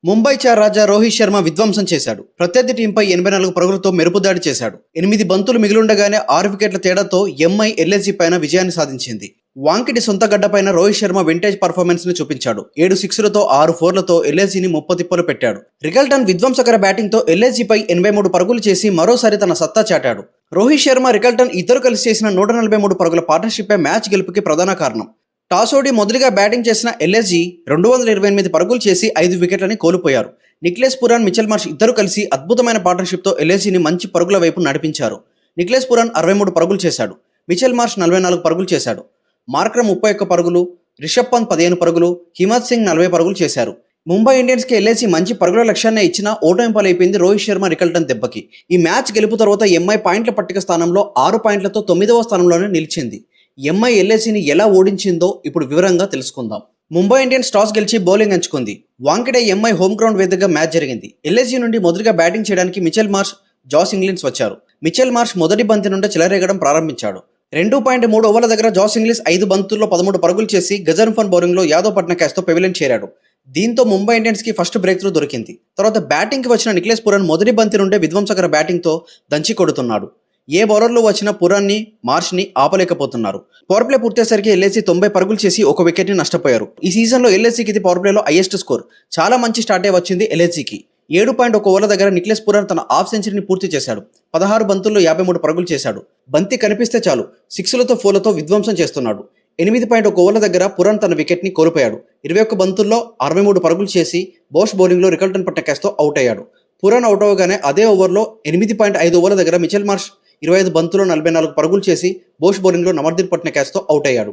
ముంబై చార్ రాజా రోహిత్ శర్మ విధ్వంసం చేశాడు. ప్రత్యర్థి టీంపై 84 పరుగులతో మెరుపుదాడి చేశాడు. 8 బంతులు మిగిలుండగానే 6 వికెట్ల తేడాతో ఎంఐ ఎల్ఎస్జీ పైన విజయాన్ని సాధించింది. వాంకిడి సొంత గడ్డపైన రోహిత్ శర్మ వింటేజ్ పర్ఫార్మెన్స్ ని చూపించాడు. 7 సిక్స్లతో 6 ఫోర్లతో ఎల్ఎస్జీని ముప్పతిప్పలు పెట్టాడు. రికల్టన్ విధ్వంసకర బ్యాటింగ్ తో ఎల్ఎస్జీపై 83 పరుగులు చేసి మరోసారి తన సత్తా చాటాడు. రోహిత్ శర్మ, రికల్టన్ ఇద్దరు కలిసి చేసిన 143 పరుగుల పార్ట్నర్షిప్ మ్యాచ్ గెలుపుకి ప్రధాన కారణం. టాస్ ఓడి మొదటిగా బ్యాటింగ్ చేసిన ఎల్ఎస్జీ 228 పరుగులు చేసి 5 వికెట్లని కోల్పోయారు. నిక్లెస్ పురాన్, మిచెల్ మార్ష్ ఇద్దరు కలిసి అద్భుతమైన పార్ట్నర్షిప్తో ఎల్ఎస్జీని మంచి పరుగుల వైపు నడిపించారు. నిక్లెస్ పురాన్ 63 పరుగులు చేశాడు. మిచెల్ మార్ష్ 44 పరుగులు చేశాడు. మార్క్రమ్ 31 పరుగులు, రిషబ్ పంత్ 15 పరుగులు, హిమత్ సింగ్ 40 పరుగులు చేశారు. ముంబై ఇండియన్స్కి ఎల్ఎస్జీ మంచి పరుగుల లక్ష్యాన్ని ఇచ్చినా ఓటమి పాలైపోయింది రోహిత్ శర్మ, రికల్టన్ దెబ్బకి. ఈ మ్యాచ్ గెలుపు తర్వాత ఎంఐ పాయింట్ల పట్టిక స్థానంలో 6 పాయింట్లతో 9వ స్థానంలోనే నిలిచింది. ఎంఐ ఎల్ఎస్జీని ఎలా ఓడించిందో ఇప్పుడు వివరంగా తెలుసుకుందాం. ముంబై ఇండియన్స్ టాస్ గెలిచి బౌలింగ్ ఎంచుకుంది. వాంకెడే ఎంఐ హోమ్ గ్రౌండ్ వేదికగా మ్యాచ్ జరిగింది. ఎల్ఎస్జీ నుండి మొదటిగా బ్యాటింగ్ చేయడానికి మిచెల్ మార్ష్, జాస్ ఇంగ్లిన్స్ వచ్చారు. మిచెల్ మార్ష్ మొదటి బంతి నుండి చెలరేగడం ప్రారంభించాడు. 2.3 ఓవర్ల దగ్గర జాస్ ఇంగ్లిస్ 5 బంతుల్లో 13 పరుగులు చేసి గజన్ఫన్ బౌలింగ్లో యాదవ్ పట్నాకాస్తో పెవిలియన్ చేరాడు. దీంతో ముంబై ఇండియన్స్కి ఫస్ట్ బ్రేక్ త్రూ దొరికింది. తర్వాత బ్యాటింగ్కి వచ్చిన నిక్లెస్ పురాన్ మొదటి బంతి నుండే విధ్వంసకర బ్యాటింగ్తో దంచి కొడుతున్నాడు. ఏ బౌలర్లు వచ్చిన పురాన్ని, మార్ష్ని ఆపలేకపోతున్నారు. పవర్ ప్లే పూర్తయ్యేసరికి ఎల్ఎస్జీ 90 పరుగులు చేసి 1 వికెట్ని నష్టపోయారు. ఈ సీజన్లో ఎల్ఎస్జీకి ఇది పవర్ ప్లేలో హైయెస్ట్ స్కోర్. చాలా మంచి స్టార్టే వచ్చింది ఎల్ఎస్జీకి. 7.1 ఓవర్ల దగ్గర నిక్లెస్ పురాన్ తన హాఫ్ సెంచరీని పూర్తి చేశాడు. 16 బంతుల్లో 53 పరుగులు చేశాడు. బంతి కనిపిస్తే చాలు 6లతో 4లతో విధ్వంసం చేస్తున్నాడు. 8.1 ఓవర్ల దగ్గర పురాన్ తన వికెట్ని కోల్పోయాడు. 21 బంతుల్లో 63 పరుగులు చేసి బోష్ బౌలింగ్లో రికల్టన్ పట్నాకాస్తో అవుట్ అయ్యాడు. పురాన్ అవుట్ అవగానే అదే ఓవర్లో 8.5 ఓవర్ల దగ్గర మిచెల్ మార్ష్ 25 బంతుల్లో 44 పరుగులు చేసి బోష్ బౌలింగ్లో నమర్దీన్ పట్నాకాస్తో అవుట్ అయ్యాడు.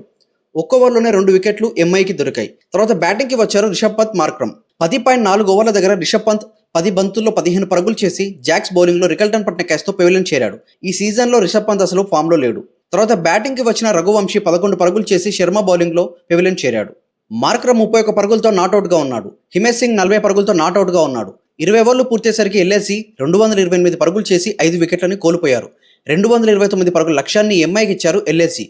ఒక్క ఓవర్లోనే 2 వికెట్లు ఎంఐకి దొరికాయి. తర్వాత బ్యాటింగ్కి వచ్చారు రిషబ్ పంత్, మార్క్రమ్. 10.4 ఓవర్ల దగ్గర రిషబ్ పంత్ 10 బంతుల్లో 15 పరుగులు చేసి జాక్స్ బౌలింగ్లో రికల్టన్ పట్నాకాస్తో పెవిలియన్ చేరాడు. ఈ సీజన్లో రిషబ్ పంత్ అసలు ఫామ్లో లేడు. తర్వాత బ్యాటింగ్కి వచ్చిన రఘువంశీ 11 పరుగులు చేసి శర్మ బౌలింగ్లో పెవిలియన్ చేరాడు. మార్క్రమ్ 31 పరుగులతో నాట్అవుట్గా ఉన్నాడు. హిమత్ సింగ్ 40 పరుగులతో నాట్అవుట్గా ఉన్నాడు. 20 ఓవర్లు పూర్తయ్యేసరికి ఎల్ఎస్జీ 228 పరుగులు చేసి 5 వికెట్లని కోల్పోయారు. 229 పరుగుల లక్ష్యాన్ని ఎంఐకి ఇచ్చారు ఎల్ఎస్జీ.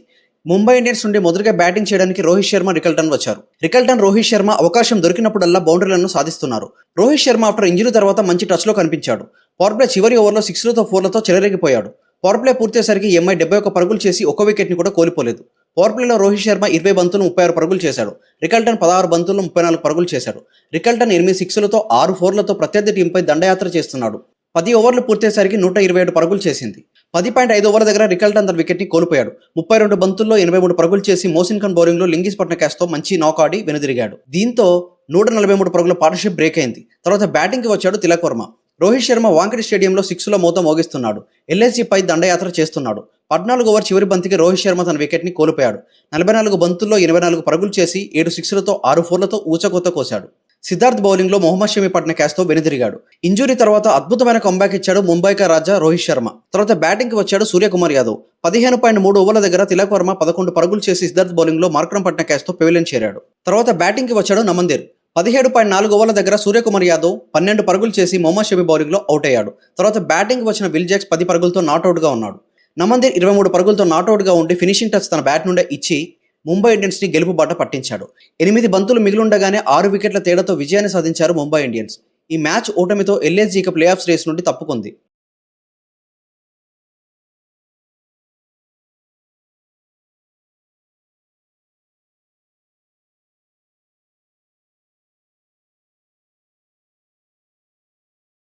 ముంబై ఇండియన్స్ నుండి మొదటిగా బ్యాటింగ్ చేయడానికి రోహిత్ శర్మ, రికల్టన్ వచ్చారు. రికల్టన్, రోహిత్ శర్మ అవకాశం దొరికినప్పుడల్లా బౌండరీలను సాధిస్తున్నారు. రోహిత్ శర్మ ఆఫ్టర్ ఇంజరీ తర్వాత మంచి టచ్లో కనిపించాడు. పవర్ ప్లే చివరి ఓవర్లో 6లతో 4లతో చెలరేగిపోయాడు. పవర్ ప్లే పూర్తయ్యేసరికి ఎంఐ 71 పరుగులు చేసి 1 వికెట్ని కూడా కోల్పోలేదు. పవర్ ప్లేలో రోహిత్ శర్మ 20 బంతులు 36 పరుగులు చేశాడు. రికల్టన్ 16 బంతుల్లో 34 పరుగులు చేశాడు. రికల్టన్ 8 సిక్స్లతో 6 ఫోర్లతో ప్రత్యర్థి టీంపై దండయాత్ర చేస్తున్నాడు. 10 ఓవర్లు పూర్తయ్యేసరికి 127 పరుగులు చేసింది. 10.5 ఓవర్ల దగ్గర రికల్టన్ తన వికెట్ని కోల్పోయాడు. 32 బంతుల్లో 83 పరుగులు చేసి మోసిన్ ఖాన్ బౌలింగ్లో లింగిస్ పట్నాకాస్తో మంచి నాక్ ఆడి వెనుదిరిగాడు. దీంతో 143 పరుగుల పార్ట్నర్షిప్ బ్రేక్ అయింది. తర్వాత బ్యాటింగ్కి వచ్చాడు తిలక్ వర్మ. రోహిత్ శర్మ వాంకడి స్టేడియంలో 6ల మోత మోగిస్తున్నాడు. ఎల్ఎస్జీపై దండయాత్ర చేస్తున్నాడు. 14 ఓవర్ చివరి బంతికి రోహిత్ శర్మ తన వికెట్ని కోల్పోయాడు. 44 బంతుల్లో 84 పరుగులు చేసి 7 సిక్స్లతో 6 ఫోర్లతో ఊచకోత కోశాడు. సిద్ధార్థ్ బౌలింగ్లో మొహమ్మద్ షమి పట్నాకాస్తో వెనుదిరిగాడు. ఇంజురీ తర్వాత అద్భుతమైన కంబ్యాక్ ఇచ్చాడు ముంబైకా రాజా రోహిత్ శర్మ. తర్వాత బ్యాటింగ్కి వచ్చాడు సూర్యకుమార్ యాదవ్. 15.3 ఓవర్ల దగ్గర తిలక్ వర్మ 11 పరుగులు చేసి సిద్ధార్థ్ బౌలింగ్లో మార్క్రమ్ పట్నాకాస్తో పెవిలియన్ చేరాడు. తర్వాత బ్యాటింగ్కి వచ్చాడు నమందీర్. 17.4 ఓవర్ల దగ్గర సూర్యకుమార్ యాదవ్ 12 పరుగులు చేసి మొహమ్మద్ షమి బౌలింగ్లో అవుట్ అయ్యాడు. తర్వాత బ్యాటింగ్కి వచ్చిన విల్ జాక్స్ 10 పరుగులతో నాట్అవుట్గా ఉన్నాడు. నమందీర్ 23 పరుగులతో నాట్అవుట్గా ఉండి ఫినిషింగ్ టచ్ తన బ్యాట్ నుండే ఇచ్చి ముంబై ఇండియన్స్ని గెలుపు బాట పట్టించాడు. 8 బంతులు మిగిలుండగానే 6 వికెట్ల తేడాతో విజయాన్ని సాధించారు ముంబై ఇండియన్స్. ఈ మ్యాచ్ ఓటమితో ఎల్ఎస్జీ ప్లే ఆఫ్స్ రేస్ నుండి తప్పుకుంది.